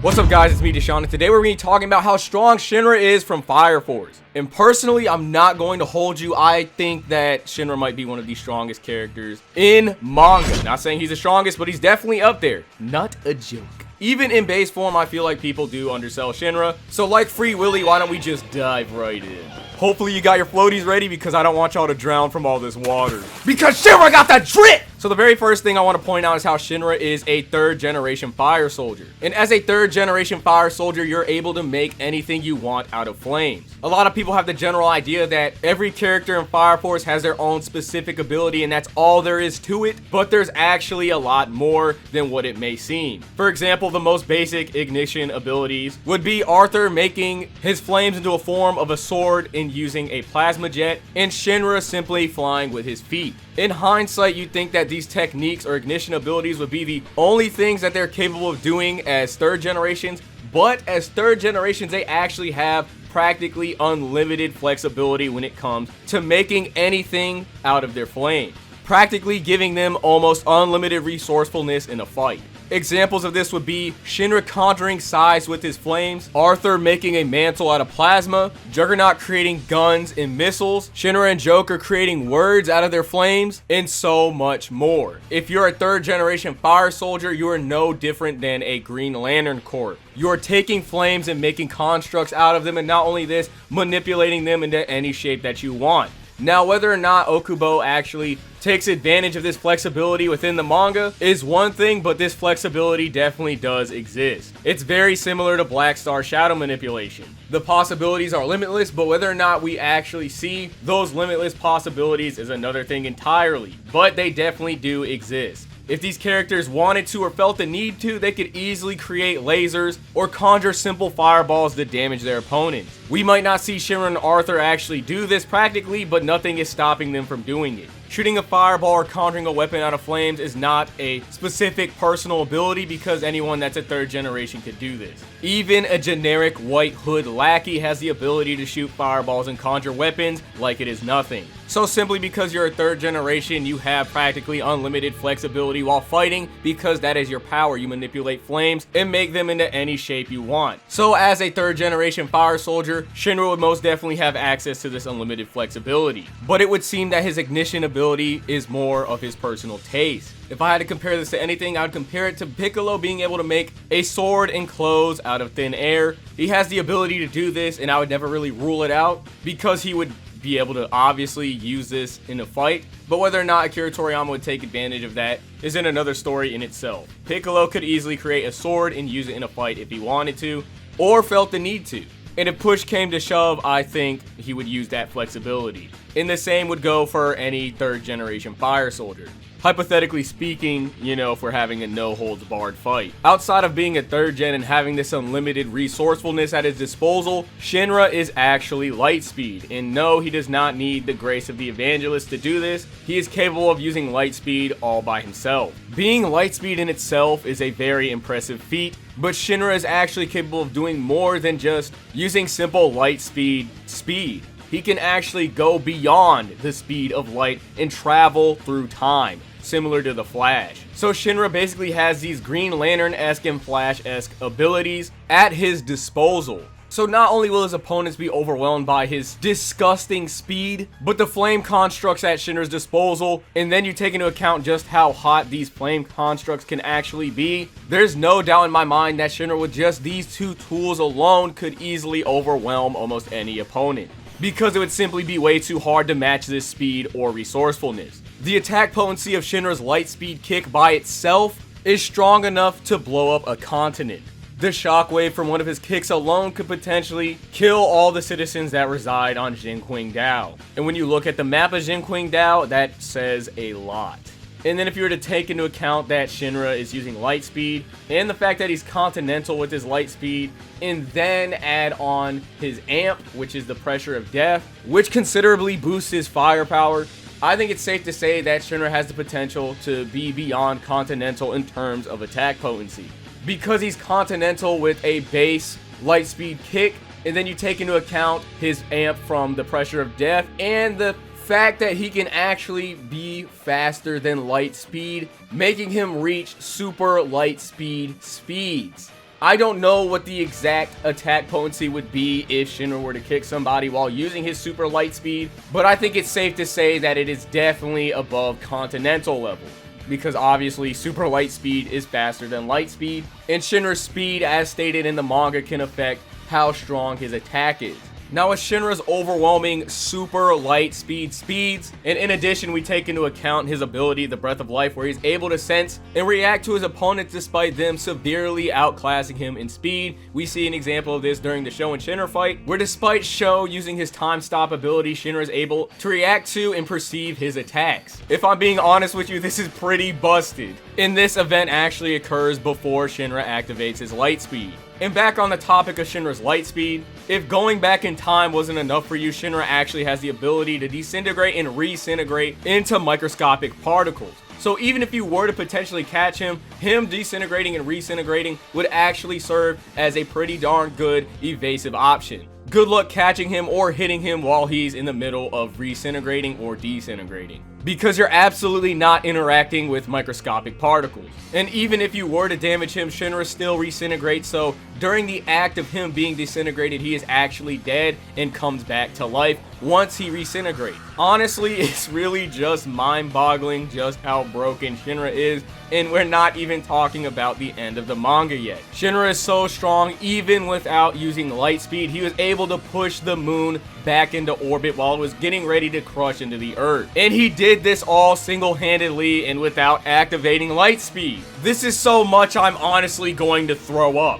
What's up guys, it's me Deshaun, and today we're going to be talking about how strong Shinra is from Fire Force. And personally, I'm not going to hold you. I think that Shinra might be one of the strongest characters in manga. Not saying he's the strongest, but he's definitely up there. Not a joke. Even in base form, I feel like people do undersell Shinra. So like Free Willy, why don't we just dive right in? Hopefully you got your floaties ready because I don't want y'all to drown from all this water. Because Shinra got that drip! So the very first thing I want to point out is how Shinra is a third generation fire soldier. And as a third generation fire soldier, you're able to make anything you want out of flames. A lot of people have the general idea that every character in Fire Force has their own specific ability and that's all there is to it, but there's actually a lot more than what it may seem. For example, the most basic ignition abilities would be Arthur making his flames into a form of a sword and using a plasma jet, and Shinra simply flying with his feet. In hindsight, you'd think that these techniques or ignition abilities would be the only things that they're capable of doing as third generations, but as third generations, they actually have practically unlimited flexibility when it comes to making anything out of their flame, practically giving them almost unlimited resourcefulness in a fight. Examples of this would be Shinra conjuring size with his flames, Arthur making a mantle out of plasma, Juggernaut creating guns and missiles, Shinra and Joker creating words out of their flames, and so much more. If you're a third generation fire soldier, you are no different than a Green Lantern Corps. You're taking flames and making constructs out of them, and not only this, manipulating them into any shape that you want. Now, whether or not Okubo actually takes advantage of this flexibility within the manga is one thing, but this flexibility definitely does exist. It's very similar to Black Star shadow manipulation. The possibilities are limitless, but whether or not we actually see those limitless possibilities is another thing entirely, but they definitely do exist. If these characters wanted to or felt the need to, they could easily create lasers or conjure simple fireballs to damage their opponents. We might not see Shinra and Arthur actually do this practically, but nothing is stopping them from doing it. Shooting a fireball or conjuring a weapon out of flames is not a specific personal ability because anyone that's a third generation could do this. Even a generic white hood lackey has the ability to shoot fireballs and conjure weapons like it is nothing. So simply because you're a third generation, you have practically unlimited flexibility while fighting because that is your power. You manipulate flames and make them into any shape you want. So as a third generation fire soldier, Shinra would most definitely have access to this unlimited flexibility. But it would seem that his ignition ability is more of his personal taste. If I had to compare this to anything, I would compare it to Piccolo being able to make a sword and clothes out of thin air. He has the ability to do this, and I would never really rule it out because he would be able to obviously use this in a fight, but whether or not Akira Toriyama would take advantage of that is in another story in itself. Piccolo could easily create a sword and use it in a fight if he wanted to, or felt the need to. And if push came to shove, I think he would use that flexibility. And the same would go for any third generation fire soldier. Hypothetically speaking, you know, if we're having a no-holds-barred fight. Outside of being a third gen and having this unlimited resourcefulness at his disposal, Shinra is actually Lightspeed. And no, he does not need the grace of the Evangelist to do this. He is capable of using Lightspeed all by himself. Being Lightspeed in itself is a very impressive feat, but Shinra is actually capable of doing more than just using simple Lightspeed speed. He can actually go beyond the speed of light and travel through time, similar to the Flash. So Shinra basically has these Green Lantern-esque and Flash-esque abilities at his disposal. So not only will his opponents be overwhelmed by his disgusting speed, but the flame constructs at Shinra's disposal, and then you take into account just how hot these flame constructs can actually be, there's no doubt in my mind that Shinra with just these two tools alone could easily overwhelm almost any opponent, because it would simply be way too hard to match this speed or resourcefulness. The attack potency of Shinra's Lightspeed kick by itself is strong enough to blow up a continent. The shockwave from one of his kicks alone could potentially kill all the citizens that reside on Jinqingdao. And when you look at the map of Jinqingdao, that says a lot. And then if you were to take into account that Shinra is using Lightspeed, and the fact that he's continental with his Lightspeed, and then add on his amp, which is the pressure of death, which considerably boosts his firepower, I think it's safe to say that Shinra has the potential to be beyond continental in terms of attack potency. Because he's continental with a base Lightspeed kick, and then you take into account his amp from the pressure of death, and the fact that he can actually be faster than Lightspeed, making him reach super Lightspeed speeds. I don't know what the exact attack potency would be if Shinra were to kick somebody while using his super light speed, but I think it's safe to say that it is definitely above continental level, because obviously super light speed is faster than light speed, and Shinra's speed, as stated in the manga, can affect how strong his attack is. Now, with Shinra's overwhelming super light speeds, and in addition we take into account his ability, the Breath of Life, where he's able to sense and react to his opponents despite them severely outclassing him in speed. We see an example of this during the Sho and Shinra fight, where despite Sho using his time stop ability, Shinra is able to react to and perceive his attacks. If I'm being honest with you, this is pretty busted. And this event actually occurs before Shinra activates his light speed. And back on the topic of Shinra's light speed, if going back in time wasn't enough for you, Shinra actually has the ability to disintegrate and redisintegrate into microscopic particles. So even if you were to potentially catch him disintegrating and redisintegrating would actually serve as a pretty darn good evasive option. Good luck catching him or hitting him while he's in the middle of redisintegrating or disintegrating, because you're absolutely not interacting with microscopic particles. And even if you were to damage him, Shinra still redisintegrates, so during the act of him being disintegrated, he is actually dead and comes back to life once he redisintegrates. Honestly, it's really just mind-boggling just how broken Shinra is, and we're not even talking about the end of the manga yet. Shinra is so strong, even without using light speed, he was able to push the moon back into orbit while it was getting ready to crush into the earth. And he did this all single-handedly and without activating light speed. This is so much I'm honestly going to throw up.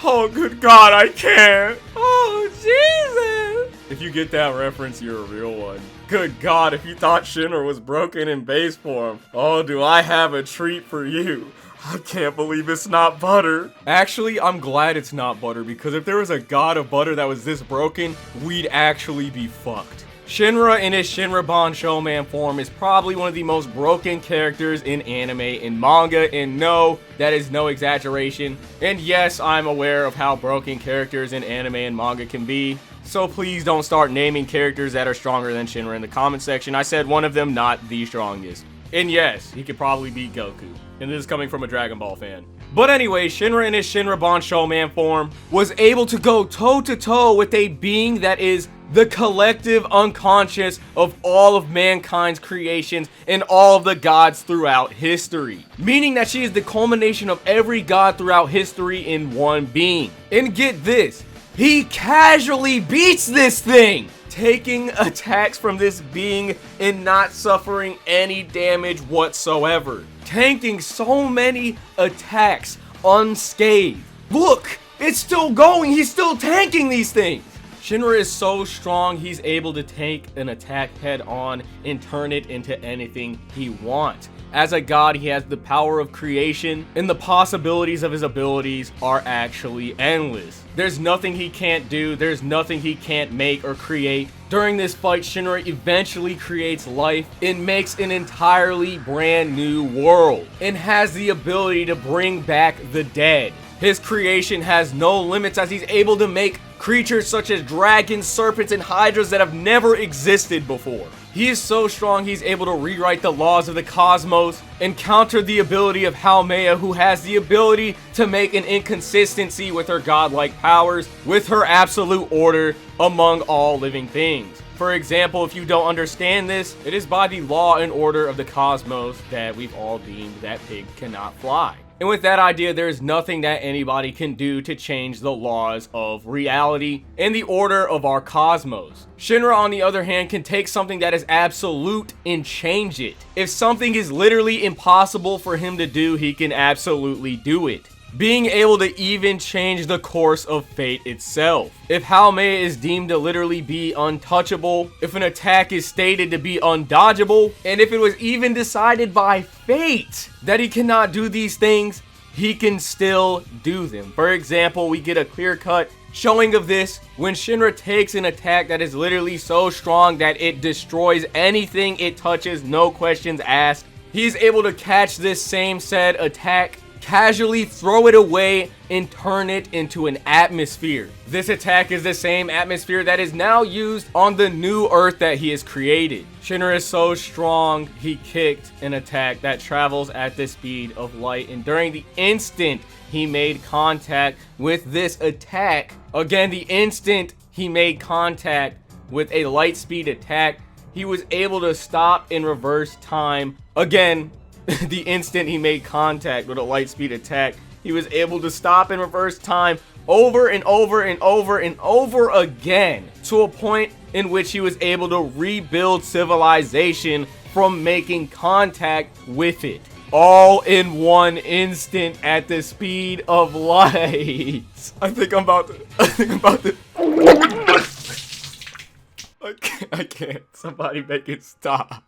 Oh, good God, I can't. Oh, Jesus. If you get that reference, you're a real one. Good God, if you thought Shinra was broken in base form, oh, do I have a treat for you. I can't believe it's not butter. Actually, I'm glad it's not butter, because if there was a god of butter that was this broken, we'd actually be fucked. Shinra in his Shinra Shaman form is probably one of the most broken characters in anime and manga, and no, that is no exaggeration. And yes, I'm aware of how broken characters in anime and manga can be, so please don't start naming characters that are stronger than Shinra in the comment section. I said one of them, not the strongest. And yes, he could probably beat Goku. And this is coming from a Dragon Ball fan. But anyway, Shinra in his Shinra Shaman form was able to go toe-to-toe with a being that is the collective unconscious of all of mankind's creations and all of the gods throughout history. Meaning that she is the culmination of every god throughout history in one being. And get this, he casually beats this thing, taking attacks from this being and not suffering any damage whatsoever. Tanking so many attacks unscathed. Look, it's still going, he's still tanking these things. Shinra is so strong, he's able to take an attack head on and turn it into anything he wants. As a god, he has the power of creation, and the possibilities of his abilities are actually endless. There's nothing he can't do, there's nothing he can't make or create. During this fight, Shinra eventually creates life and makes an entirely brand new world, and has the ability to bring back the dead. His creation has no limits, as he's able to make creatures such as dragons, serpents, and hydras that have never existed before. He is so strong, he's able to rewrite the laws of the cosmos and counter the ability of Haumea, who has the ability to make an inconsistency with her godlike powers with her absolute order among all living things. For example, if you don't understand this, it is by the law and order of the cosmos that we've all deemed that pig cannot fly. And with that idea, there is nothing that anybody can do to change the laws of reality and the order of our cosmos. Shinra, on the other hand, can take something that is absolute and change it. If something is literally impossible for him to do, he can absolutely do it. Being able to even change the course of fate itself. If Haumea is deemed to literally be untouchable, if an attack is stated to be undodgeable, and if it was even decided by fate that he cannot do these things, he can still do them. For example, we get a clear-cut showing of this when Shinra takes an attack that is literally so strong that it destroys anything it touches, no questions asked. He's able to catch this same said attack casually throw it away and turn it into an atmosphere. This attack is the same atmosphere that is now used on the new Earth that he has created. Shinra is so strong, he kicked an attack that travels at the speed of light, and during the instant he made contact with this attack, again, the instant he made contact with a light speed attack, he was able to stop and reverse time. Again, the instant he made contact with a light speed attack, he was able to stop and reverse time over and over and over and over again, to a point in which he was able to rebuild civilization from making contact with it, all in one instant at the speed of light. I think I'm about to I can't. Somebody make it stop.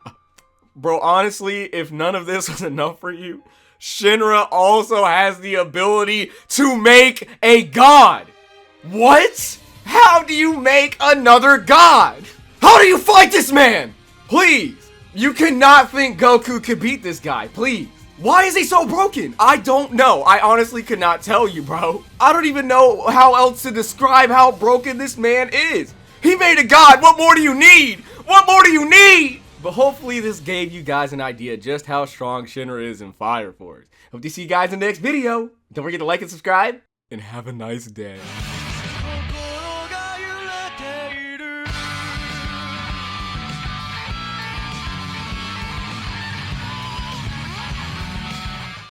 Bro, honestly, if none of this was enough for you, Shinra also has the ability to make a god. What? How do you make another god? How do you fight this man? Please. You cannot think Goku could beat this guy, please. Why is he so broken? I don't know. I honestly could not tell you, bro. I don't even know how else to describe how broken this man is. He made a god. What more do you need? What more do you need? But hopefully this gave you guys an idea just how strong Shinra is in Fire Force. Hope to see you guys in the next video. Don't forget to like and subscribe, and have a nice day.